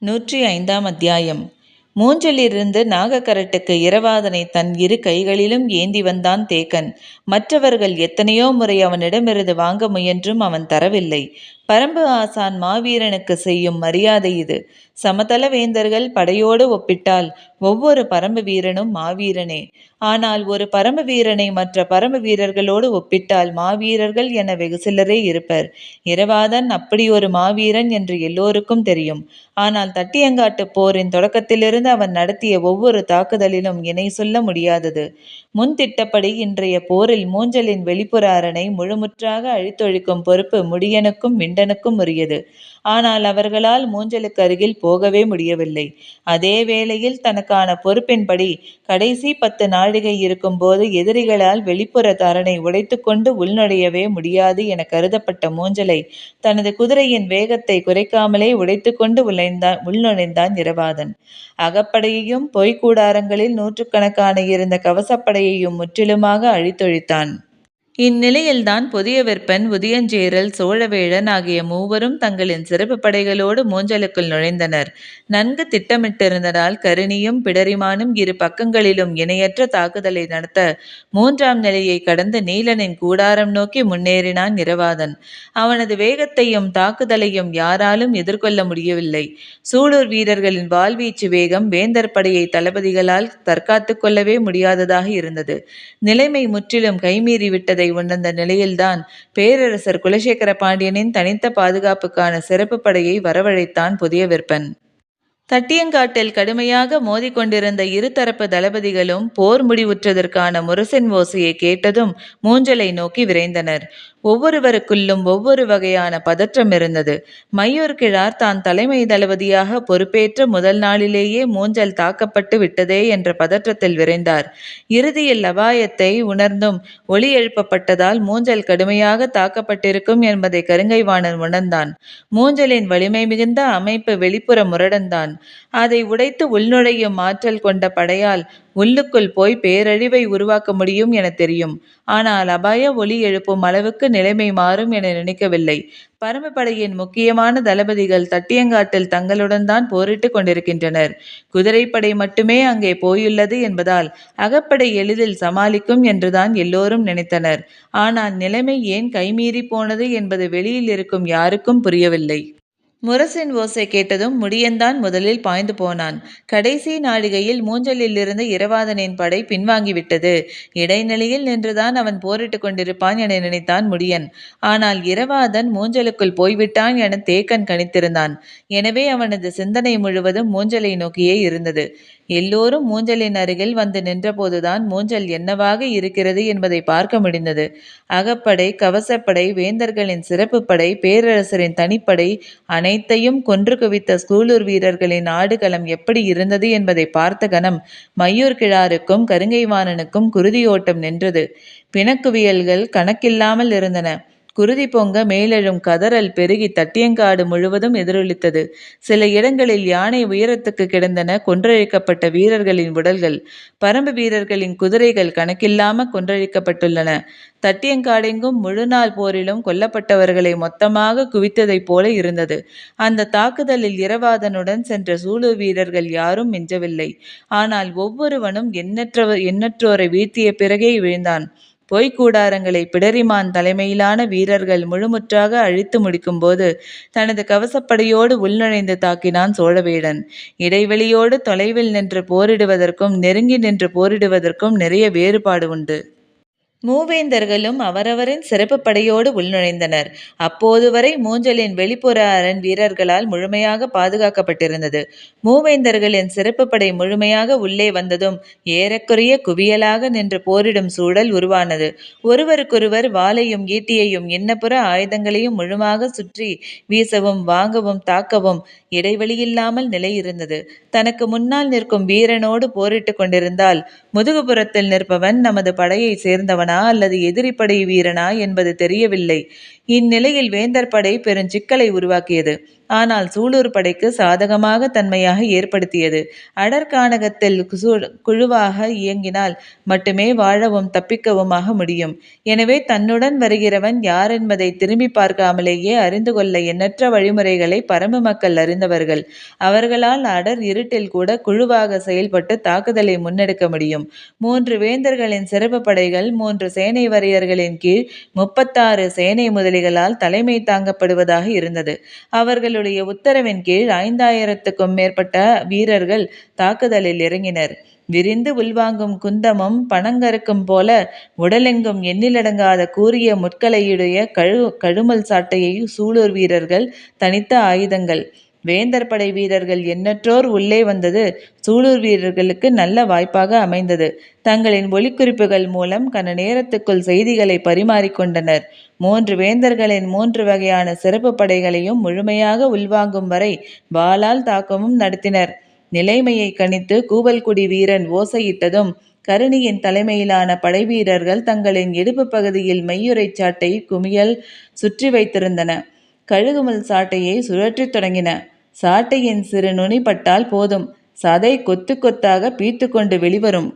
105ஆம் அத்தியாயம். மூன்றிலிருந்து நாகக்கரட்டுக்கு இரவாதனை தன் இரு கைகளிலும் ஏந்தி வந்தான் தேக்கன். மற்றவர்கள் எத்தனையோ முறை அவனிடமிருந்து வாங்க முயன்றும் அவன் தரவில்லை. பரம்பு ஆசான் மாவீரனுக்கு செய்யும் மரியாதை இது. சமதள வேந்தர்கள் படையோடு ஒப்பிட்டால் ஒவ்வொரு பரம்பு வீரனும் மாவீரனே. ஆனால் ஒரு பரம்பு வீரனை மற்ற பரம்பு வீரர்களோடு ஒப்பிட்டால் மாவீரர்கள் என வெகு சிலரே இருப்பர். இரவாதன் அப்படி ஒரு மாவீரன் என்று எல்லோருக்கும் தெரியும். ஆனால் தட்டியங்காட்டு போரின் தொடக்கத்திலிருந்து அவன் நடத்திய ஒவ்வொரு தாக்குதலிலும் இணை சொல்ல முடியாதது. முன் திட்டப்படி இன்றைய போரில் மூஞ்சலின் வெளிப்புற அரணை முழுமுற்றாக அழித்தொழிக்கும் பொறுப்பு முடியனுக்கும் விண்டனுக்கும் உரியது. ஆனால் அவர்களால் மூஞ்சலுக்கு அருகில் போகவே முடியவில்லை. அதே வேளையில் தனக்கான பொறுப்பின்படி கடைசி 10 நாழிகை இருக்கும் போது எதிரிகளால் வெளிப்புற அரணை உடைத்து கொண்டு உள்நுழையவே முடியாது என கருதப்பட்ட மூஞ்சலை தனது குதிரையின் வேகத்தை குறைக்காமலே உடைத்து கொண்டு உள்நுழைந்தான் இரவாதன். அகப்படையையும் பொய்க்கூடாரங்களில் நூற்றுக்கணக்கான இருந்த கவசப்படையையும் முற்றிலுமாக அழித்தொழித்தான். இந்நிலையில்தான் புதியவிற்பன், உதியஞ்சேரல், சோழவேழன் ஆகிய மூவரும் தங்களின் சிறப்பு படைகளோடு மூஞ்சலுக்குள் நுழைந்தனர். நன்கு திட்டமிட்டிருந்ததால் கருணியும் பிடரிமானும் இரு பக்கங்களிலும் இணையற்ற தாக்குதலை நடத்த 3ஆம் நிலையை கடந்து நீலனின் கூடாரம் நோக்கி முன்னேறினான் இரவாதன். அவனது வேகத்தையும் தாக்குதலையும் யாராலும் எதிர்கொள்ள முடியவில்லை. சூலூர் வீரர்களின் வாழ்வீச்சு வேகம் வேந்தர் படையை தளபதிகளால் தற்காத்து கொள்ளவே முடியாததாக இருந்தது. நிலைமை முற்றிலும் கைமீறி விட்டதை உணர்ந்த நிலையில்தான் பேரரசர் குலசேகர பாண்டியனின் தனித்த பாதுகாப்புக்கான சிறப்பு படையை வரவழைத்தான் புதியவிற்பன். தட்டியங்காட்டில் கடுமையாக மோதிக்கொண்டிருந்த இருதரப்பு தளபதிகளும் போர் முடிவுற்றதற்கான முரசின் ஓசையை கேட்டதும் மூஞ்சலை நோக்கி விரைந்தனர். ஒவ்வொருவருக்குள்ளும் ஒவ்வொரு வகையான பதற்றம் இருந்தது. மையூர் கிழார் தான் தலைமை தளபதியாக பொறுப்பேற்ற முதல் நாளிலேயே மூஞ்சல் தாக்கப்பட்டு விட்டதே என்ற பதற்றத்தில் விரைந்தார். இறுதியில் அபாயத்தை உணர்ந்தும் ஒலி எழுப்பப்பட்டதால் மூஞ்சல் கடுமையாக தாக்கப்பட்டிருக்கும் என்பதை கருங்கைவாணன் உணர்ந்தான். மூஞ்சலின் வலிமை மிகுந்த அமைப்பு வெளிப்புற முரடன்தான். அதை உடைத்து உள்நுழையும் ஆற்றல் கொண்ட படையால் உள்ளுக்குள் போய் பேரழிவை உருவாக்க முடியும் என தெரியும். ஆனால் அபாய ஒலி எழுப்பும் அளவுக்கு நிலைமை மாறும் என நினைக்கவில்லை. பரம்பு படையின் முக்கியமான தளபதிகள் தட்டியங்காட்டில் தங்களுடன் தான் போரிட்டு கொண்டிருக்கின்றனர். குதிரைப்படை மட்டுமே அங்கே போயுள்ளது என்பதால் அகப்படை எளிதில் சமாளிக்கும் என்றுதான் எல்லோரும் நினைத்தனர். ஆனால் நிலைமை ஏன் கைமீறி போனது என்பது வெளியில் இருக்கும் யாருக்கும் புரியவில்லை. முரசின் ஓசை கேட்டதும் முடியன்தான் முதலில் பாய்ந்து போனான். கடைசி நாழிகையில் மூஞ்சலிலிருந்து இரவாதனின் படை பின்வாங்கிவிட்டது. இடைநிலையில் நின்றுதான் அவன் போரிட்டு கொண்டிருப்பான் என நினைத்தான் முடியன். ஆனால் இரவாதன் மூஞ்சலுக்குள் போய்விட்டான் என தேக்கன் கணித்திருந்தான். எனவே அவனது சிந்தனை முழுவதும் மூஞ்சலை நோக்கியே இருந்தது. எல்லோரும் மூஞ்சலின் அருகில் வந்து நின்றபோதுதான் மூஞ்சல் என்னவாக இருக்கிறது என்பதை பார்க்க முடிந்தது. அகப்படை, கவசப்படை, வேந்தர்களின் சிறப்பு படை, பேரரசரின் தனிப்படை அனைத்தையும் கொன்று குவித்த சூலூர் வீரர்களின் ஆடுகளம் எப்படி இருந்தது என்பதை பார்த்த கணம் மையூர் கிழாருக்கும் கருங்கைவாணனுக்கும் குருதியோட்டம் நின்றது. பிணக்குவியல்கள் கணக்கில்லாமல் இருந்தன. குருதி பொங்க மேலெழும் கதறல் பெருகி தட்டியங்காடு முழுவதும் எதிரொலித்தது. சில இடங்களில் யானை உயரத்துக்கு கிடந்தன கொன்றழிக்கப்பட்ட வீரர்களின் உடல்கள். பரம்பு வீரர்களின் குதிரைகள் கணக்கில்லாம கொன்றழிக்கப்பட்டுள்ளன. தட்டியங்காடெங்கும் முழுநாள் போரிலும் கொல்லப்பட்டவர்களை மொத்தமாக குவித்ததைப் போல இருந்தது. அந்த தாக்குதலில் இரவாதனுடன் சென்ற சூலூர் வீரர்கள் யாரும் மிஞ்சவில்லை. ஆனால் ஒவ்வொருவனும் எண்ணற்றோரை வீழ்த்திய பிறகே விழுந்தான். பொய்க்கூடாரங்களை பிடரிமான் தலைமையிலான வீரர்கள் முழுமுற்றாக அழித்து முடிக்கும் போது தனது கவசப்படையோடு உள்நுழைந்து தாக்கினான் சோழவேழன். இடைவெளியோடு தொலைவில் நின்று போரிடுவதற்கும் நெருங்கி நின்று போரிடுவதற்கும் நிறைய வேறுபாடு உண்டு. மூவேந்தர்களும் அவரவரின் சிறப்பு படையோடு உள்நுழைந்தனர். அப்போது வரை மூஞ்சலின் வெளிப்புற அரண் வீரர்களால் முழுமையாக பாதுகாக்கப்பட்டிருந்தது. மூவேந்தர்களின் சிறப்பு படை முழுமையாக உள்ளே வந்ததும் ஏறக்குறைய குவியலாக நின்று போரிடும் சூழல் உருவானது. ஒருவருக்கொருவர் வாளையும் ஈட்டியையும் இன்னப்புற ஆயுதங்களையும் முழுமாக சுற்றி வீசவும் வாங்கவும் தாக்கவும் இடைவெளியில்லாமல் நிலை இருந்தது. தனக்கு முன்னால் நிற்கும் வீரனோடு போரிட்டு கொண்டிருந்தால் முதுகுபுறத்தில் நிற்பவன் நமது படையை சேர்ந்தவனா அல்லது எதிரி படை வீரனா என்பது தெரியவில்லை. இந்நிலையில் வேந்தர் படை பெருஞ்சிக்கலை உருவாக்கியது. ஆனால் சூலூர் படைக்கு சாதகமாக தன்மையாக ஏற்படுத்தியது. அடர்கானகத்தில் குழுவாக இயங்கினால் மட்டுமே வாழவும் தப்பிக்கவுமாக முடியும். எனவே தன்னுடன் வருகிறவன் யார் என்பதை திரும்பி பார்க்காமலேயே அறிந்து கொள்ள எண்ணற்ற வழிமுறைகளை பரம்பு மக்கள் அறிந்தவர்கள். அவர்களால் அடர் இருட்டில் கூட குழுவாக செயல்பட்டு தாக்குதலை முன்னெடுக்க முடியும். 3 வேந்தர்களின் சிறப்பு படைகள் 3 சேனை வரையர்களின் கீழ் 36 சேனை முதலிகளால் தலைமை தாங்கப்படுவதாக இருந்தது. அவர்களுடைய உத்தரவின் கீழ் 5000க்கும் மேற்பட்ட வீரர்கள் தாக்குதலில் இறங்கினர். விரிந்து உள்வாங்கும் குந்தமும் பனங்கருக்கும் போல உடலெங்கும் எண்ணிலடங்காத கூரிய முட்களையுடைய கழுமல் சாட்டையை சூலூர் வீரர்கள் தனித்த ஆயுதங்கள். வேந்தர் படை வீரர்கள் எண்ணற்றோர் உள்ளே வந்தது சூலூர் வீரர்களுக்கு நல்ல வாய்ப்பாக அமைந்தது. தங்களின் ஒலிக்குறிப்புகள் மூலம் கன நேரத்துக்குள் செய்திகளை பரிமாறிக்கொண்டனர். 3 வேந்தர்களின் 3 வகையான சிறப்பு படைகளையும் முழுமையாக உள்வாங்கும் வரை வாளால் தாக்கமும் நடத்தினர். நிலைமையை கணித்து கூவல்குடி வீரன் ஓசையிட்டதும் கருணியின் தலைமையிலான படைவீரர்கள் தங்களின் இடுப்பு பகுதியில் மெய்யுறை சாட்டை குமியல் சுற்றி வைத்திருந்தன. கழுகுமல் சாட்டையை சுழற்றித் தொடங்கின. சாட்டையின் சிறு நுனி பட்டால் போதும், சதை கொத்து கொத்தாக பீத்து கொண்டு வெளிவரும்.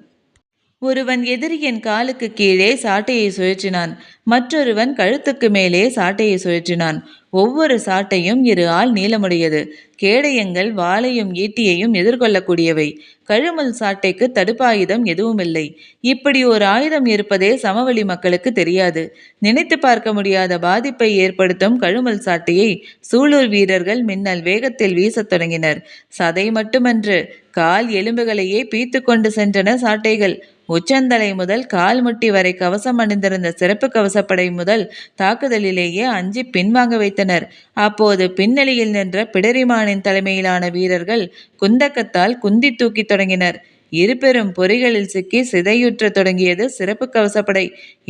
ஒருவன் எதிரியின் காலுக்கு கீழே சாட்டையை சுழற்றினான். மற்றொருவன் கழுத்துக்கு மேலே சாட்டையை சுழற்றினான். ஒவ்வொரு சாட்டையும் 2 ஆள் நீளமுடையது. கேடயங்கள் வாளையும் ஈட்டியையும் எதிர்கொள்ளக்கூடியவை. கழுமல் சாட்டைக்கு தடுப்பாயுதம் எதுவுமில்லை. இப்படி ஒரு ஆயுதம் இருப்பதே சமவெளி மக்களுக்கு தெரியாது. நினைத்து பார்க்க முடியாத பாதிப்பை ஏற்படுத்தும் கழுமல் சாட்டையை சூலூர் வீரர்கள் மின்னல் வேகத்தில் வீசத் தொடங்கினர். சதை மட்டுமன்று, கால் எலும்புகளையே பீத்து கொண்டு சென்றன சாட்டைகள். உச்சந்தலை முதல் கால் முட்டி வரை கவசம் அணிந்திருந்த சிறப்பு கவசப்படை முதல் தாக்குதலிலேயே அஞ்சி பின்வாங்க வைத்தனர். அப்போது பின்னணியில் நின்ற பிடரிமானின் தலைமையிலான வீரர்கள் குந்தக்கத்தால் குந்தி தூக்கி தொடங்கினர். இருபெரும் பொறிகளில் சிக்கி சிதையுற்ற தொடங்கியது சிறப்பு கவசப்படை.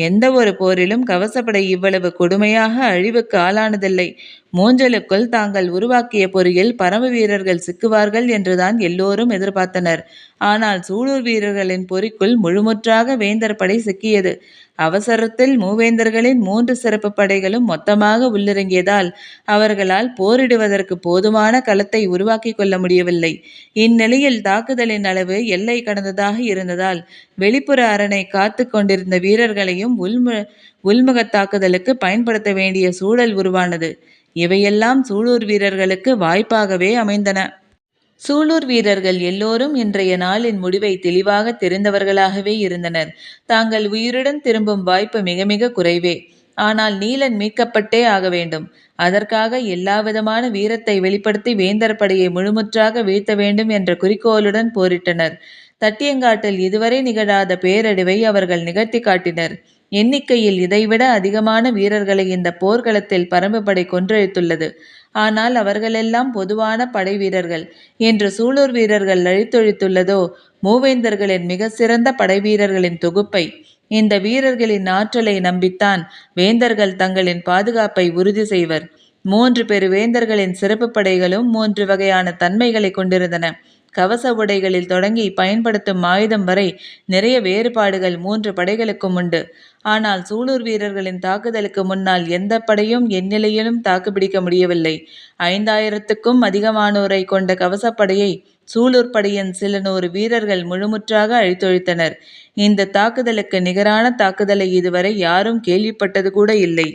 எந்த ஒரு போரிலும் கவசப்படை இவ்வளவு கொடுமையாக அழிவுக்கு ஆளானதில்லை. மூஞ்சலுக்குள் தாங்கள் உருவாக்கிய பொறியில் பரம்பு வீரர்கள் சிக்குவார்கள் என்றுதான் எல்லோரும் எதிர்பார்த்தனர். ஆனால் சூலூர் வீரர்களின் பொறிக்குள் முழுமுற்றாக வேந்தர் படை சிக்கியது. அவசரத்தில் மூவேந்தர்களின் 3 சிறப்பு படைகளும் மொத்தமாக உள்ளிறங்கியதால் அவர்களால் போரிடுவதற்கு போதுமான களத்தை உருவாக்கி கொள்ள முடியவில்லை. இந்நிலையில் தாக்குதலின் அளவு எல்லை கடந்ததாக இருந்ததால் வெளிப்புற அரணை காத்து கொண்டிருந்த வீரர்களையும் உள்முக தாக்குதலுக்கு பயன்படுத்த வேண்டிய சூழல் உருவானது. இவையெல்லாம் சூலூர் வீரர்களுக்கு வாய்ப்பாகவே அமைந்தன. சூலூர் வீரர்கள் எல்லோரும் இன்றைய நாளின் முடிவை தெளிவாக தெரிந்தவர்களாகவே இருந்தனர். தாங்கள் உயிருடன் திரும்பும் வாய்ப்பு மிக மிக குறைவே. ஆனால் நீலன் மீட்கப்பட்டே ஆக வேண்டும். அதற்காக எல்லாவிதமான வீரத்தை வெளிப்படுத்தி வேந்தர் படையை முழுமுற்றாக வீழ்த்த வேண்டும் என்ற குறிக்கோளுடன் போரிட்டனர். தட்டியங்காட்டில் இதுவரை நிகழாத பேரழிவை அவர்கள் நிகழ்த்தி காட்டினர். எண்ணிக்கையில் இதைவிட அதிகமான வீரர்களை இந்த போர்க்களத்தில் பரம்பு படை கொன்றழித்துள்ளது. ஆனால் அவர்களெல்லாம் பொதுவான படை வீரர்கள். என்று சூலூர் வீரர்கள் அழித்தொழித்துள்ளதோ மூவேந்தர்களின் மிக சிறந்த படை வீரர்களின் தொகுப்பை. இந்த வீரர்களின் ஆற்றலை நம்பித்தான் வேந்தர்கள் தங்களின் பாதுகாப்பை உறுதி செய்வர். 3 பெரு வேந்தர்களின் சிறப்பு படைகளும் 3 வகையான தன்மைகளை கொண்டிருந்தன. கவச உடைகளில் தொடங்கி பயன்படுத்தும் ஆயுதம் வரை நிறைய வேறுபாடுகள் 3 படைகளுக்கும் உண்டு. ஆனால் சூலூர் வீரர்களின் தாக்குதலுக்கு முன்னால் எந்த படையும் எந்நிலையிலும் தாக்குப்பிடிக்க முடியவில்லை. 5000க்கும் அதிகமானோரை கொண்ட கவசப்படையை சூலூர் படையின் சில 100 வீரர்கள் முழுமுற்றாக அழித்தொழித்தனர். இந்த தாக்குதலுக்கு நிகரான தாக்குதலை இதுவரை யாரும் கேள்விப்பட்டது கூட இல்லை.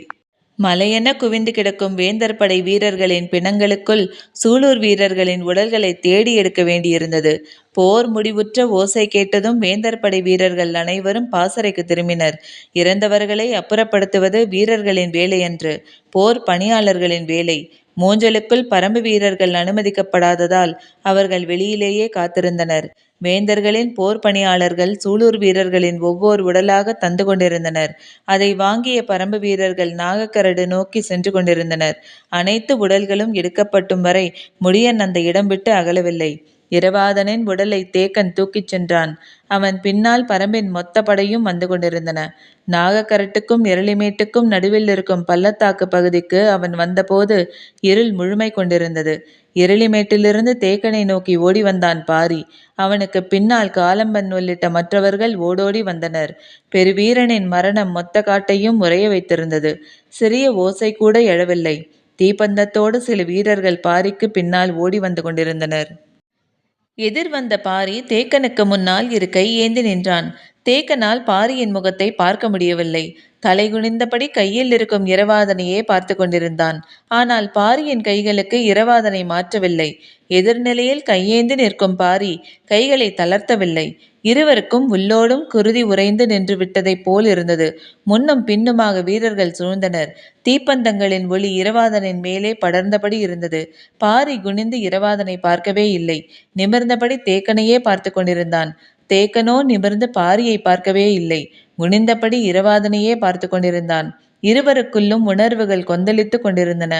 மலையென குவிந்து கிடக்கும் வேந்தர் படை வீரர்களின் பிணங்களுக்குள் சூலூர் வீரர்களின் உடல்களை தேடி எடுக்க வேண்டியிருந்தது. போர் முடிவுற்ற ஓசை கேட்டதும் வேந்தர் படை வீரர்கள் அனைவரும் பாசறைக்கு திரும்பினர். இறந்தவர்களை அப்புறப்படுத்துவது வீரர்களின் வேலையன்று, போர் பணியாளர்களின் வேலை. மூஞ்சலுக்குள் பரம்பு வீரர்கள் அனுமதிக்கப்படாததால் அவர்கள் வெளியிலேயே காத்திருந்தனர். வேந்தர்களின் போர் பணியாளர்கள் சூலூர் வீரர்களின் ஒவ்வொரு உடலாக தந்து கொண்டிருந்தனர். அதை வாங்கிய பரம்பு வீரர்கள் நாகக்கரடு நோக்கி சென்று கொண்டிருந்தனர். அனைத்து உடல்களும் எடுக்கப்பட்டும் வரை முடியன் அந்த இடம் விட்டு அகலவில்லை. இரவாதனின் உடலை தேக்கன் தூக்கிச் சென்றான். அவன் பின்னால் பரம்பின் மொத்த படையும் வந்து கொண்டிருந்தன. நாகக்கரட்டுக்கும் எரளிமேட்டுக்கும் நடுவில் இருக்கும் பள்ளத்தாக்கு பகுதிக்கு அவன் வந்தபோது இருள் முழுமை கொண்டிருந்தது. எரளிமேட்டிலிருந்து தேக்கனை நோக்கி ஓடி வந்தான் பாரி. அவனுக்கு பின்னால் காலம்பன் உள்ளிட்ட மற்றவர்கள் ஓடோடி வந்தனர். பெருவீரனின் மரணம் மொத்த காட்டையும் உறைய வைத்திருந்தது. சிறிய ஓசை கூட எழவில்லை. தீப்பந்தத்தோடு சில வீரர்கள் பாரிக்கு பின்னால் ஓடி வந்து கொண்டிருந்தனர். எதிர் வந்த பாரி தேக்கனுக்கு முன்னால் இரு கை ஏந்தி நின்றான். தேக்கனால் பாரியின் முகத்தை பார்க்க முடியவில்லை. தலைகுனிந்தபடி கையில் இருக்கும் இரவாதனையே பார்த்து கொண்டிருந்தான். ஆனால் பாரியின் கைகளுக்கு இரவாதனை மாற்றவில்லை. எதிர்நிலையில் கையேந்தி நிற்கும் பாரி கைகளை தளர்த்தவில்லை. இருவருக்கும் உள்ளோடும் குருதி உறைந்து நின்று விட்டதைப் போல் இருந்தது. முன்னும் பின்னுமாக வீரர்கள் சூழ்ந்தனர். தீப்பந்தங்களின் ஒளி இரவாதனின் மேலே படர்ந்தபடி இருந்தது. பாரி குனிந்து இரவாதனை பார்க்கவே இல்லை. நிமிர்ந்தபடி தேக்கனையே பார்த்து கொண்டிருந்தான். தேக்கனோ நிமிர்ந்து பாரியை பார்க்கவே இல்லை. குனிந்தபடி இரவாதனையே பார்த்து கொண்டிருந்தான். இருவருக்குள்ளும் உணர்வுகள் கொந்தளித்து கொண்டிருந்தன.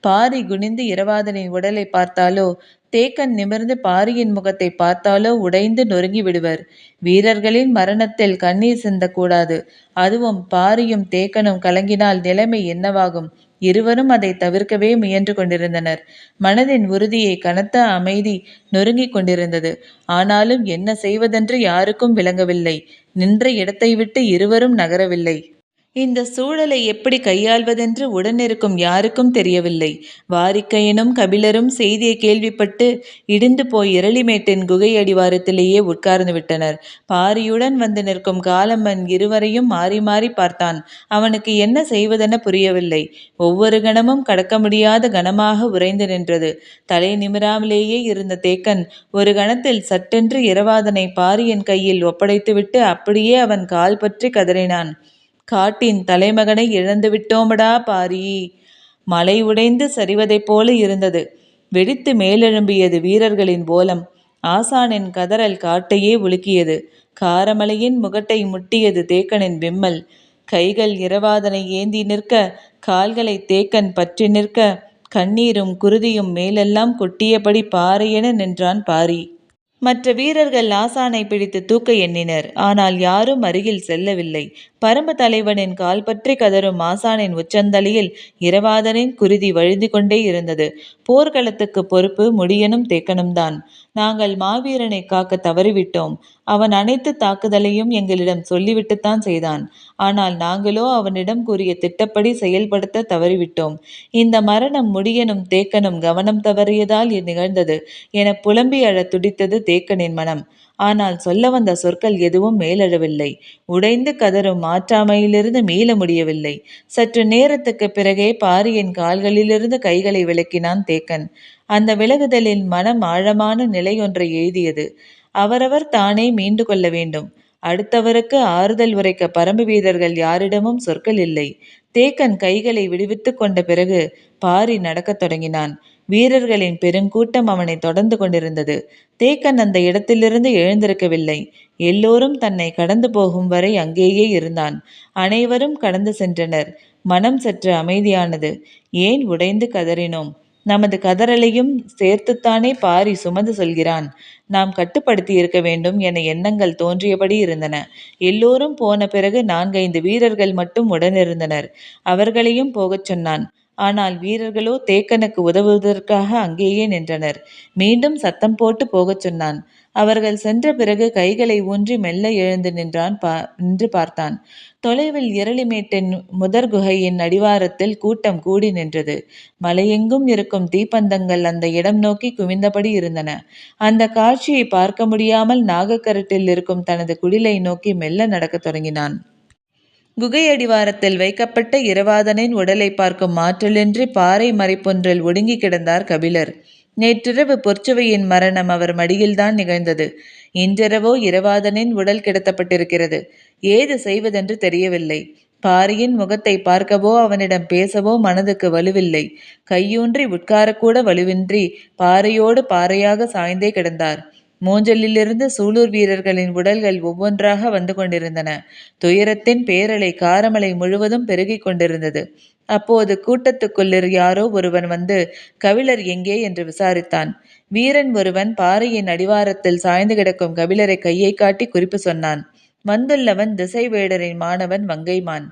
பாரி குனிந்து இரவாதனின் உடலை பார்த்தாலோ, தேக்கன் நிமிர்ந்து பாரியின் முகத்தை பார்த்தாலோ உடைந்து நொறுங்கி விடுவர். வீரர்களின் மரணத்தில் கண்ணீர் சிந்தக்கூடாது. அதுவும் பாரியும் தேக்கனும் கலங்கினால் நிலைமை என்னவாகும்? இருவரும் அதை தவிர்க்கவே முயன்று கொண்டிருந்தனர். மனதின் உறுதியை கனத்த அமைதி நொறுங்கிக் கொண்டிருந்தது. ஆனாலும் என்ன செய்வதென்று யாருக்கும் விளங்கவில்லை. நின்ற இடத்தை விட்டு இருவரும் நகரவில்லை. இந்த சூழலை எப்படி கையாள்வதென்று உடனிருக்கும் யாருக்கும் தெரியவில்லை. வாரிக்கையனும் கபிலரும் செய்தியை கேள்விப்பட்டு இடிந்து போய் இரளிமேட்டின் குகை அடிவாரத்திலேயே உட்கார்ந்து விட்டனர். பாரியுடன் வந்து நிற்கும் காலம்மன் இருவரையும் மாறி மாறி பார்த்தான். அவனுக்கு என்ன செய்வதென புரியவில்லை. ஒவ்வொரு கணமும் கடக்க முடியாத கனமாக உறைந்து நின்றது. தலை நிமிராமலேயே இருந்த தேக்கன் ஒரு கணத்தில் சட்டென்று இரவாதனை பாரியின் கையில் ஒப்படைத்துவிட்டு அப்படியே அவன் கால் பற்றி கதறினான். காட்டின் தலைமகனை இழந்து விட்டோமடா பாரி! மலை உடைந்து சரிவதைப் போல இருந்தது. வெடித்து மேலெழும்பியது வீரர்களின் ஓலம். ஆசானின் கதறல் காட்டையே உலுக்கியது. காரமலையின் முகட்டை முட்டியது தேக்கனின் விம்மல். கைகள் இரவாதனை ஏந்தி நிற்க, கால்களை தேக்கன் பற்றி நிற்க, கண்ணீரும் குருதியும் மேலெல்லாம் கொட்டியபடி பாறையென நின்றான் பாரி. மற்ற வீரர்கள் ஆசானை பிடித்து தூக்க எண்ணினர். ஆனால் யாரும் அருகில் செல்லவில்லை. பரம்பு தலைவனின் கால் பற்றி கதரும் ஆசானின் உச்சந்தலையில் இரவாதனின் குருதி வழிந்து கொண்டே இருந்தது. போர்க்களத்துக்கு பொறுப்பு முடியனும் தேக்கனும் தான். நாங்கள் மாவீரனை காக்க தவறிவிட்டோம். அவன் அனைத்து தாக்குதலையும் எங்களிடம் சொல்லிவிட்டுத்தான் செய்தான். ஆனால் நாங்களோ அவனிடம் கூறிய திட்டப்படி செயல்படுத்த தவறிவிட்டோம். இந்த மரணம் முடியனும் தேக்கனும் கவனம் தவறியதால் நிகழ்ந்தது என புலம்பி அழ துடித்தது தேக்கனின் மனம். ஆனால் சொல்ல வந்த சொற்கள் எதுவும் மேலெழவில்லை. உடைந்து கதரும் ஆற்றாமையிலிருந்து மீள முடியவில்லை. சற்று நேரத்துக்கு பிறகே பாரியின் கால்களிலிருந்து கைகளை விலக்கினான் தேக்கன். அந்த விலகுதலில் மனம் ஆழமான நிலை ஒன்றை எழுதியது. அவரவர் தானே மீண்டு கொள்ள வேண்டும். அடுத்தவருக்கு ஆறுதல் உரைக்க பரம்பு வீரர்கள் யாரிடமும் சொற்கள் இல்லை. தேக்கன் கைகளை விடுவித்து கொண்ட பிறகு பாரி நடக்கத் தொடங்கினான். வீரர்களின் பெருங்கூட்டம் அவனை தொடர்ந்து கொண்டிருந்தது. தேக்கன் அந்த இடத்திலிருந்து எழுந்திருக்கவில்லை. எல்லோரும் தன்னை கடந்து போகும் வரை அங்கேயே இருந்தான். அனைவரும் கடந்து சென்றனர். மனம் சற்று அமைதியானது. ஏன் உடைந்து கதறினோம்? நமது கதறலையும் சேர்த்துத்தானே பாரி சுமந்து சொல்கிறான். நாம் கட்டுப்படுத்தி இருக்க வேண்டும் என எண்ணங்கள் தோன்றியபடி இருந்தன. எல்லோரும் போன பிறகு 4-5 வீரர்கள் மட்டும் உடனிருந்தனர். அவர்களையும் போகச் சொன்னான். ஆனால் வீரர்களோ தேக்கனுக்கு உதவுவதற்காக அங்கேயே நின்றனர். மீண்டும் சத்தம் போட்டு போகச் சொன்னான். அவர்கள் சென்ற பிறகு கைகளை ஊன்றி மெல்ல எழுந்து நின்று பார்த்தான். தொலைவில் இரளிமேட்டின் முதற் குகையின் அடிவாரத்தில் கூட்டம் கூடி நின்றது. மலையெங்கும் இருக்கும் தீப்பந்தங்கள் அந்த இடம் நோக்கி குவிந்தபடி இருந்தன. அந்த காட்சியை பார்க்க முடியாமல் நாகக்கரட்டில் இருக்கும் தனது குடிலை நோக்கி மெல்ல நடக்கத் தொடங்கினான். குகை அடிவாரத்தில் வைக்கப்பட்ட இரவாதனின் உடலை பார்க்கும் ஆற்றலின்றி பாறை மறைப்பொன்றில் ஒடுங்கி கிடந்தார் கபிலர். நேற்றிரவு பொற்சுவையின் மரணம் அவர் மடியில்தான் நிகழ்ந்தது. இன்றிரவோ இரவாதனின் உடல் கிடத்தப்பட்டிருக்கிறது. ஏது செய்வதென்று தெரியவில்லை. பாரியின் முகத்தை பார்க்கவோ அவனிடம் பேசவோ மனதுக்கு வலுவில்லை. கையூன்றி உட்காரக்கூட வலுவின்றி பாறையோடு பாறையாக சாய்ந்தே கிடந்தார். மூஞ்சலிலிருந்து சூலூர் வீரர்களின் உடல்கள் ஒவ்வொன்றாக வந்து கொண்டிருந்தன. துயரத்தின் பேரலை காரமலை முழுவதும் பெருகிக் கொண்டிருந்தது. அப்போது கூட்டத்துக்குள்ளிர் யாரோ ஒருவன் வந்து கபிலர் எங்கே என்று விசாரித்தான். வீரன் ஒருவன் பாறையின் அடிவாரத்தில் சாய்ந்து கிடக்கும் கபிலரை கையை காட்டி குறிப்பு சொன்னான். வந்துள்ளவன் திசைவேடரின் மாணவன் வங்கைமான்.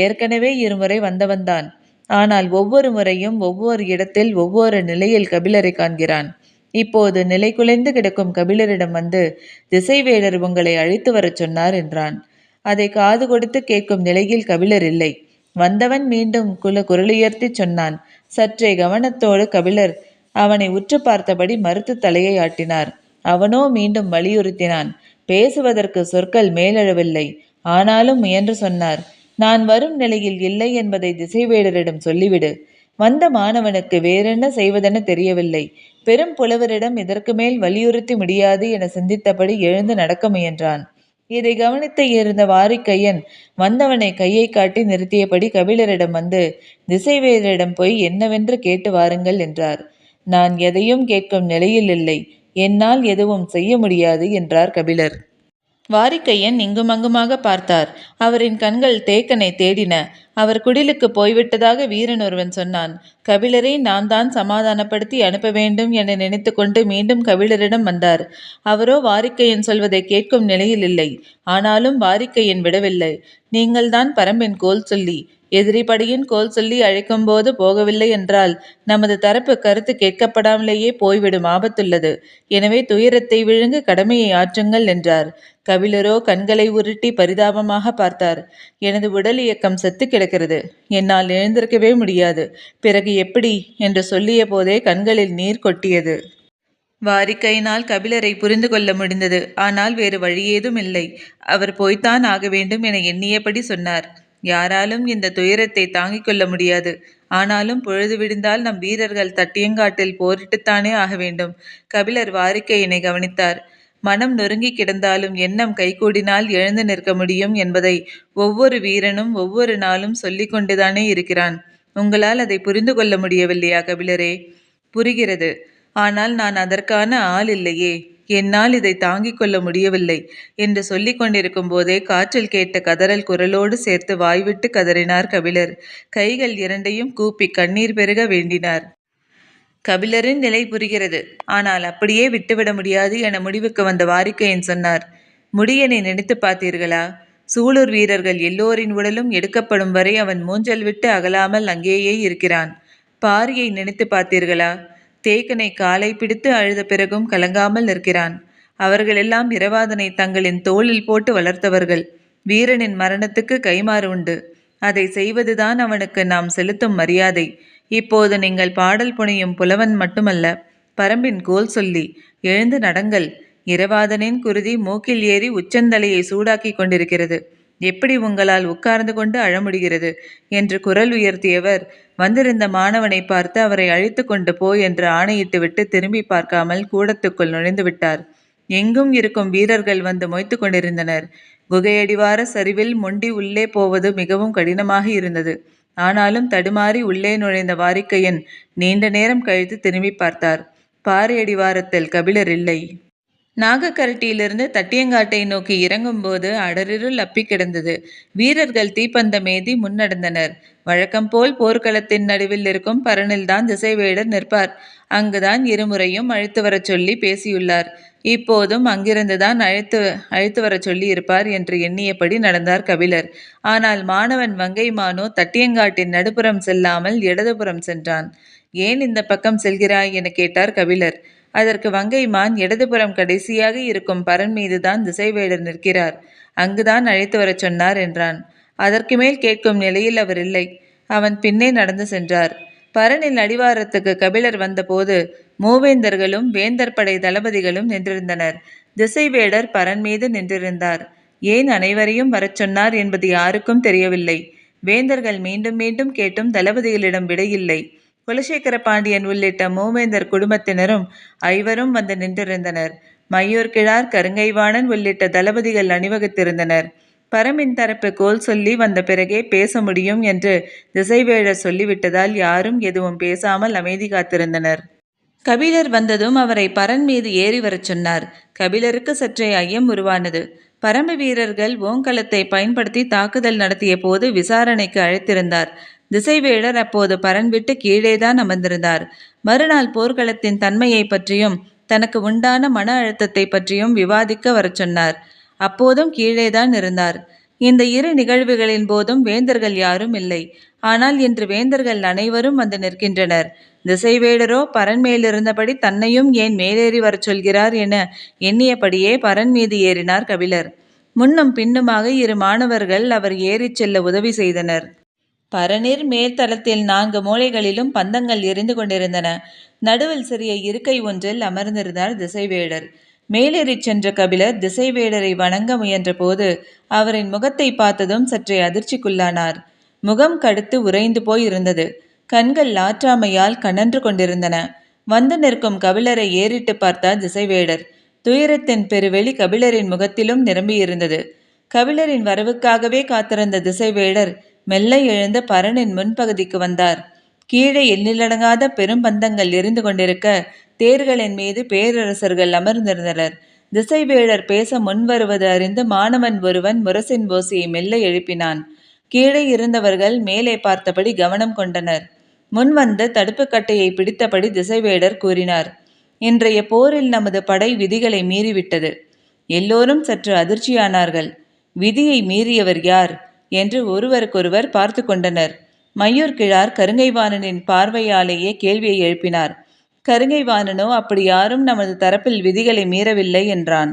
ஏற்கனவே இருமுறை வந்தவன்தான். ஆனால் ஒவ்வொரு முறையும் ஒவ்வொரு இடத்தில் ஒவ்வொரு நிலையில் கபிலரை காண்கிறான். இப்போது நிலை குலைந்து கிடக்கும் கபிலரிடம் வந்து திசைவேடர் உங்களை அழைத்து வரச் சொன்னார் என்றான். அதை காது கொடுத்து கேட்கும் நிலையில் கபிலர் இல்லை. வந்தவன் மீண்டும் குரலுயர்த்தி சொன்னான். சற்றே கவனத்தோடு கபிலர் அவனை உற்று பார்த்தபடி மறுத்து தலையை ஆட்டினார். அவனோ மீண்டும் வலியுறுத்தினான். பேசுவதற்கு சொற்கள் மேலெழவில்லை. ஆனாலும் முயன்று சொன்னார். நான் வரும் நிலையில் இல்லை என்பதை திசைவேடரிடம் சொல்லிவிடு. வந்த மாணவனுக்கு வேறென்ன செய்வதென தெரியவில்லை. பெரும் புலவரிடம் இதற்கு மேல் வலியுறுத்தி முடியாது என சிந்தித்தபடி எழுந்து நடக்க முயன்றான். இதை கவனித்து இருந்த வாரிக்கையன் வந்தவனை கையை காட்டி நிறுத்தியபடி கபிலரிடம் வந்து திசைவேடரிடம் போய் என்னவென்று கேட்டு வாருங்கள் என்றார். நான் எதையும் கேட்கும் நிலையில் இல்லை. என்னால் எதுவும் செய்ய முடியாது என்றார் கபிலர். வாரிக்கையன் இங்குமங்குமாக பார்த்தார். அவரின் கண்கள் தேக்கனை தேடின. அவர் குடிலுக்கு போய்விட்டதாக வீரன் ஒருவன் சொன்னான். கபிலரை நான் தான் சமாதானப்படுத்தி அனுப்ப வேண்டும் என நினைத்து கொண்டு மீண்டும் கபிலரிடம் வந்தார். அவரோ வாரிக்கையன் சொல்வதை கேட்கும் நிலையில் இல்லை. ஆனாலும் வாரிக்கையன் விடவில்லை. நீங்கள்தான் பரம்பின் கோல் சொல்லி எதிரி படையின் கோல் சொல்லி அழைக்கும் போது போகவில்லை என்றால் நமது தரப்பு கருத்து கேட்கப்படாமலேயே போய்விடும் ஆபத்துள்ளது. எனவே துயரத்தை விழுங்கு கடமையை ஆற்றுங்கள் என்றார். கபிலரோ கண்களை உருட்டி பரிதாபமாக பார்த்தார். எனது உடல் இயக்கம் செத்து கிடக்கிறது. என்னால் எழுந்திருக்கவே முடியாது. பிறகு எப்படி என்று சொல்லிய போதே கண்களில் நீர் கொட்டியது. வாரிக்கையினால் கபிலரை புரிந்து கொள்ள முடிந்தது. ஆனால் வேறு வழியேதும் இல்லை. அவர் போய்த்தான் ஆக வேண்டும் என எண்ணியபடி சொன்னார். யாராலும் இந்த துயரத்தை தாங்கிக் கொள்ள முடியாது. ஆனாலும் பொழுது விடிந்தால் நம் வீரர்கள் தட்டியங்காட்டில் போரிட்டுத்தானே ஆக வேண்டும். கபிலர் வாரிக்கையினை கவனித்தார். மனம் நொறுங்கி கிடந்தாலும் எண்ணம் கைகூடினால் எழுந்து நிற்க முடியும் என்பதை ஒவ்வொரு வீரனும் ஒவ்வொரு நாளும் சொல்லி கொண்டுதானே இருக்கிறான். உங்களால் அதை புரிந்து கொள்ள முடியவில்லையா கபிலரே? புரிகிறது. ஆனால் நான் அதற்கான ஆள் இல்லையே. என்னால் இதை தாங்கிக் கொள்ள முடியவில்லை என்று சொல்லிக் கொண்டிருக்கும் போதே காற்றில் கேட்ட கதறல் குரலோடு சேர்த்து வாய்விட்டு கதறினார் கபிலர். கைகள் இரண்டையும் கூப்பி கண்ணீர் பெருக வேண்டினார். கபிலரின் நிலை புரிகிறது. ஆனால் அப்படியே விட்டுவிட முடியாது என முடிவுக்கு வந்த வாரிக்கையன் சொன்னார். முடியனை நினைத்து பார்த்தீர்களா? சூலூர் வீரர்கள் எல்லோரின் உடலும் எடுக்கப்படும் வரை அவன் மூஞ்சல் விட்டு அகலாமல் அங்கேயே இருக்கிறான். பாரியை நினைத்து பார்த்தீர்களா? தேக்கனை காலை பிடித்து அழுத பிறகும் கலங்காமல் நிற்கிறான். அவர்களெல்லாம் இரவாதனை தங்களின் தோளில் போட்டு வளர்த்தவர்கள். வீரனின் மரணத்துக்கு கைமாறு உண்டு. அதை செய்வதுதான் அவனுக்கு நாம் செலுத்தும் மரியாதை. இப்போது நீங்கள் பாடல் புனையும் புலவன் மட்டுமல்ல, பரம்பின் கோல் சொல்லி. எழுந்து நடங்கள். இரவாதனின் குருதி மூக்கில் ஏறி உச்சந்தலையை சூடாக்கி கொண்டிருக்கிறது. எப்படி உங்களால் உட்கார்ந்து கொண்டு அழ முடிகிறது என்று குரல் உயர்த்தியவர் வந்திருந்த மாணவனை பார்த்து அவரை அழைத்து கொண்டு போ என்று ஆணையிட்டுவிட்டு திரும்பி பார்க்காமல் கூடத்துக்குள் நுழைந்து விட்டார். எங்கும் இருக்கும் வீரர்கள் வந்து மொய்த்து கொண்டிருந்தனர். குகையடிவார சரிவில் மொண்டி உள்ளே போவது மிகவும் கடினமாக இருந்தது. ஆனாலும் தடுமாறி உள்ளே நுழைந்த வாரிக்கையன் நீண்ட நேரம் கழித்து திரும்பி பார்த்தார். பாறை அடிவாரத்தில் கபிலர் இல்லை. நாகக்கரட்டியிலிருந்து தட்டியங்காட்டை நோக்கி இறங்கும்போது அடரிருள் அப்பி கிடந்தது. வீரர்கள் தீப்பந்தமேதி முன்னடந்தனர். வழக்கம் போல் போர்க்களத்தின் நடுவில் இருக்கும் பரனில்தான் திசைவேடர் நிற்பார். அங்குதான் இருமுறையும் அழைத்து வரச் சொல்லி பேசியுள்ளார். இப்போதும் அங்கிருந்துதான் அழைத்து வரச் சொல்லி இருப்பார் என்று எண்ணியபடி நடந்தார் கபிலர். ஆனால் மாணவன் வங்கைமானோ தட்டியங்காட்டின் நடுப்புறம் செல்லாமல் இடதுபுறம் சென்றான். ஏன் இந்த பக்கம் செல்கிறாய் என கேட்டார் கபிலர். அதற்கு வங்கைமான் இடதுபுறம் கடைசியாக இருக்கும் பரன் மீதுதான் திசைவேடர் நிற்கிறார். அங்குதான் அழைத்து வரச் சொன்னார் என்றான். அதற்கு மேல் கேட்கும் நிலையில் அவர் இல்லை. அவன் பின்னே நடந்து சென்றார். பரனில் அடிவாரத்துக்கு கபிலர் வந்தபோது மூவேந்தர்களும் வேந்தர் படை தளபதிகளும் நின்றிருந்தனர். திசைவேடர் பரன் மீது நின்றிருந்தார். ஏன் அனைவரையும் வரச் சொன்னார் என்பது யாருக்கும் தெரியவில்லை. வேந்தர்கள் மீண்டும் மீண்டும் கேட்டும் தளபதிகளிடம் விடையில்லை. குலசேகர பாண்டியன் உள்ளிட்ட மூவேந்தர் குடும்பத்தினரும் ஐவரும் வந்து நின்றிருந்தனர். மையூர் கிழார் கருங்கைவாணன் உள்ளிட்ட தளபதிகள் அணிவகுத்திருந்தனர். பரம்பின் தரப்பு கோல் சொல்லி வந்த பிறகே பேச முடியும் என்று திசைவேடர் சொல்லிவிட்டதால் யாரும் எதுவும் பேசாமல் அமைதி காத்திருந்தனர். கபிலர் வந்ததும் அவரை பரன் மீது ஏறி வரச் சொன்னார். கபிலருக்கு சற்றே ஐயம் உருவானது. பரம்பு வீரர்கள் ஓங்கலத்தை பயன்படுத்தி தாக்குதல் நடத்திய போது விசாரணைக்கு அழைத்திருந்தார். திசைவேடர் அப்போது பரன் விட்டு கீழேதான் அமர்ந்திருந்தார். மறுநாள் போர்க்களத்தின் தன்மையை பற்றியும் தனக்கு உண்டான மன அழுத்தத்தை பற்றியும் விவாதிக்க வரச் சொன்னார். அப்போதும் கீழேதான் இருந்தார். இந்த இரு நிகழ்வுகளின் போதும் வேந்தர்கள் யாரும் இல்லை. ஆனால் இன்று வேந்தர்கள் அனைவரும் வந்து நிற்கின்றனர். திசைவேடரோ பரன் மேலிருந்தபடி தன்னையும் ஏன் மேலேறி வரச் சொல்கிறார் என எண்ணியபடியே பரன் மீது ஏறினார் கபிலர். முன்னும் பின்னுமாக இரு மாணவர்கள் அவர் ஏறிச் செல்ல உதவி செய்தனர். பரனிர் மேல்தளத்தில் 4 மூலைகளிலும் பந்தங்கள் எரிந்து கொண்டிருந்தன. நடுவில் சிறிய இருக்கை ஒன்றில் அமர்ந்திருந்தார் திசைவேடர். மேலேறிச் சென்ற கபிலர் திசைவேடரை வணங்க முயன்ற போது அவரின் முகத்தை பார்த்ததும் சற்றே அதிர்ச்சிக்குள்ளானார். முகம் கடுத்து உறைந்து போய் இருந்தது. கண்கள் ஆற்றாமையால் கனன்று கொண்டிருந்தன. வந்து நிற்கும் கபிலரை ஏறிட்டு பார்த்தார் திசைவேடர். துயரத்தின் பெருவெளி கபிலரின் முகத்திலும் நிரம்பியிருந்தது. கபிலரின் வரவுக்காகவே காத்திருந்த திசைவேடர் மெல்ல எழுந்து பரனின் முன்பகுதிக்கு வந்தார். கீழே எண்ணிலடங்காத பெரும் பந்தங்கள் எரிந்து கொண்டிருக்க தேர்களின் மீது பேரரசர்கள் அமர்ந்திருந்தனர். திசைவேடர் பேச முன்வருவது அறிந்து மாணவன் ஒருவன் முரசின் ஓசையை மெல்ல எழுப்பினான். கீழே இருந்தவர்கள் மேலே பார்த்தபடி கவனம் கொண்டனர். முன்வந்து தடுப்புக்கட்டையை பிடித்தபடி திசைவேடர் கூறினார், இன்றைய போரில் நமது படை விதிகளை மீறிவிட்டது. எல்லோரும் சற்று அதிர்ச்சியானார்கள். விதியை மீறியவர் யார் என்று ஒருவருக்கொருவர் பார்த்து கொண்டனர். மையூர்கிழார் கருங்கைவாணனின் பார்வையாலேயே கேள்வியை எழுப்பினார். கருங்கைவாணனோ அப்படி யாரும் நமது தரப்பில் விதிகளை மீறவில்லை என்றான்.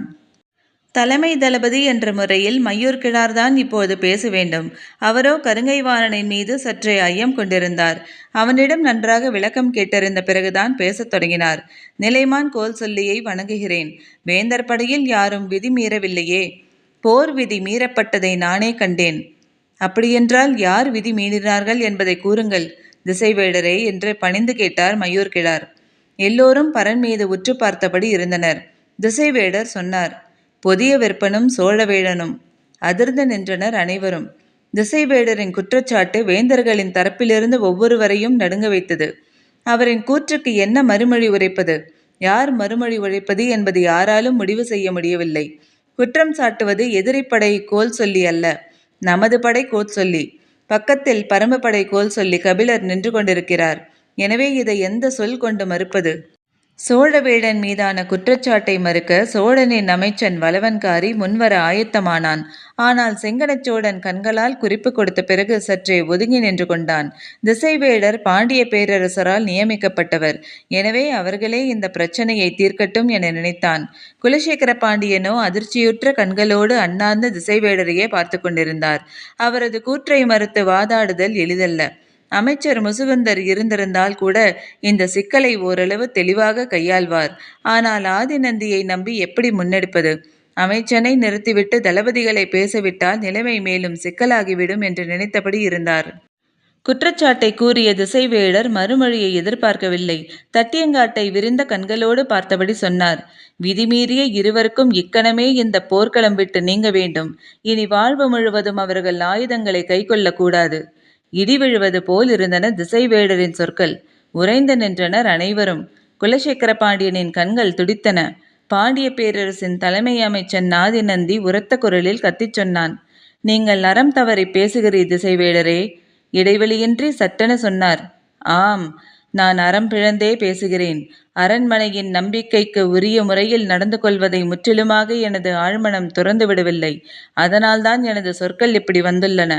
தலைமை தளபதி என்ற முறையில் மையூர்கிழார்தான் இப்போது பேச வேண்டும். அவரோ கருங்கைவாணனின் மீது சற்றே ஐயம் கொண்டிருந்தார். அவனிடம் நன்றாக விளக்கம் கேட்டறிந்த பிறகுதான் பேசத் தொடங்கினார். நிலைமான் கோல் சொல்லியை வணங்குகிறேன். வேந்தர் படையில் யாரும் விதி மீறவில்லையே. போர் விதி மீறப்பட்டதை நானே கண்டேன். அப்படியென்றால் யார் விதி மீறினார்கள் என்பதை கூறுங்கள் திசைவேடரே என்று பணிந்து கேட்டார் மையூர்கிழார். எல்லோரும் பரன் மீது உற்று பார்த்தபடி இருந்தனர். திசைவேடர் சொன்னார், புதிய விற்பனும் சோழவேழனும். அதிர்ந்து நின்றனர் அனைவரும். திசைவேடரின் குற்றச்சாட்டு வேந்தர்களின் தரப்பிலிருந்து ஒவ்வொருவரையும் நடுங்க வைத்தது. அவரின் கூற்றுக்கு என்ன மறுமொழி உரைப்பது, யார் மறுமொழி உரைப்பது என்பது யாராலும் முடிவு செய்ய முடியவில்லை. குற்றம் சாட்டுவது எதிரிப்படை கோல் சொல்லி அல்ல, நமது படை கோல் சொல்லி. பக்கத்தில் பரம்பு படை கோல் சொல்லி கபிலர் நின்று கொண்டிருக்கிறார். எனவே இதை எந்த சொல் கொண்டு மறுப்பது? சோழவேழன் மீதான குற்றச்சாட்டை மறுக்க சோழனின் அமைச்சன் வலவன்காரி முன்வர ஆயத்தமானான். ஆனால் செங்கனச்சோழன் கண்களால் குறிப்பு கொடுத்த பிறகு சற்றே ஒதுங்கி நின்று கொண்டான். திசைவேடர் பாண்டிய பேரரசரால் நியமிக்கப்பட்டவர். எனவே அவர்களே இந்த பிரச்சனையை தீர்க்கட்டும் என நினைத்தான். குலசேகர பாண்டியனோ அதிர்ச்சியுற்ற கண்களோடு அண்ணாந்து திசைவேடரையே பார்த்து கொண்டிருந்தார். அவரது கூற்றை மறுத்து வாதாடுதல் எளிதல்ல. அமைச்சர் முசுகுந்தர் இருந்திருந்தால் கூட இந்த சிக்கலை ஓரளவு தெளிவாக கையாள்வார். ஆனால் ஆதிநந்தியை நம்பி எப்படி முன்னெடுப்பது? அமைச்சனை நிறுத்திவிட்டு தளபதிகளை பேசவிட்டால் நிலைமை மேலும் சிக்கலாகிவிடும் என்று நினைத்தபடி இருந்தார். குற்றச்சாட்டை கூறிய திசைவேடர் மறுமொழியை எதிர்பார்க்கவில்லை. தட்டியங்காட்டை விரிந்த கண்களோடு பார்த்தபடி சொன்னார், விதிமீறிய இருவருக்கும் இக்கணமே இந்த போர்க்களம் விட்டு நீங்க வேண்டும். இனி வாழ்வு முழுவதும் அவர்கள் ஆயுதங்களை கைக்கொள்ளக்கூடாது. இடி விழுவது போல் இருந்தன திசைவேடரின் சொற்கள். உறைந்து நின்றனர் அனைவரும். குலசேகர பாண்டியனின் கண்கள் துடித்தன. பாண்டிய பேரரசின் தலைமை அமைச்சன் ஆதிநந்தி உரத்த குரலில் கத்திச் சொன்னான், நீங்கள் அறம் தவறி பேசுகிறீர் திசைவேடரே. இடைவெளியின்றி சட்டென சொன்னார், ஆம், நான் அறம் பிழந்தே பேசுகிறேன். அரண்மனையின் நம்பிக்கைக்கு உரிய முறையில் நடந்து கொள்வதை முற்றிலுமாக எனது ஆழ்மனம் துறந்து விடவில்லை. அதனால்தான் எனது சொற்கள் இப்படி வந்துள்ளன.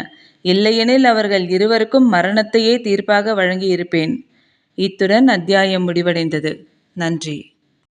இல்லையெனில் அவர்கள் இருவருக்கும் மரணத்தையே தீர்ப்பாக வழங்கியிருப்பேன். இத்துடன் அத்தியாயம் முடிவடைந்தது. நன்றி.